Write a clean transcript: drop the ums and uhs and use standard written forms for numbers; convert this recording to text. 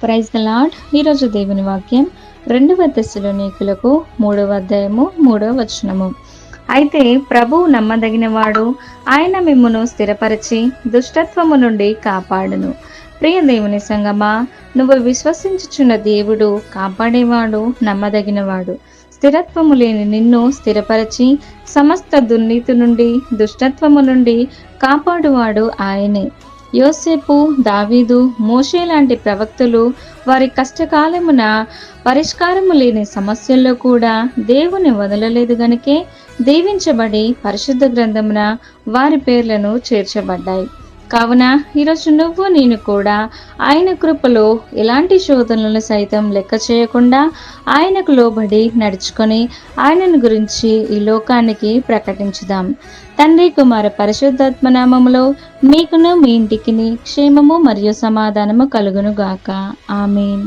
Praise the lord. ఈరోజు దేవుని వాక్యం 2 తెస్సలోనికీయులకు 3వ అధ్యాయము 3వ వచనము. అయితే ప్రభువు నమ్మదగినవాడు, ఆయన మిమ్మును స్థిరపరిచి దుష్టత్వము నుండి కాపాడును. ప్రియ దేవుని సంగమా, నువ్వు విశ్వసించుచున్న దేవుడు కాపాడేవాడు, నమ్మదగినవాడు. స్థిరత్వము లేని నిన్ను స్థిరపరిచి సమస్త దుర్నీతి నుండి, దుష్టత్వము నుండి కాపాడువాడు ఆయనే. యోసేపు, దావీదు, మోషే లాంటి ప్రవక్తలు వారి కష్టకాలమున పరిష్కారము లేని సమస్యల్లో కూడా దేవుని వదలలేదు గనుకే దీవించబడి పరిశుద్ధ గ్రంథమున వారి పేర్లను చేర్చబడ్డాయి. కావున ఈరోజు నువ్వు నేను కూడా ఆయన కృపలో ఎలాంటి శోధనలను సైతం లెక్క చేయకుండా ఆయనకు లోబడి నడుచుకొని ఆయనను గురించి ఈ లోకానికి ప్రకటించుదాం. తండ్రి, కుమార, పరిశుద్ధాత్మ నామములో మీకును మీ ఇంటికిని క్షేమము మరియు సమాధానము కలుగును గాక. ఆమేన్.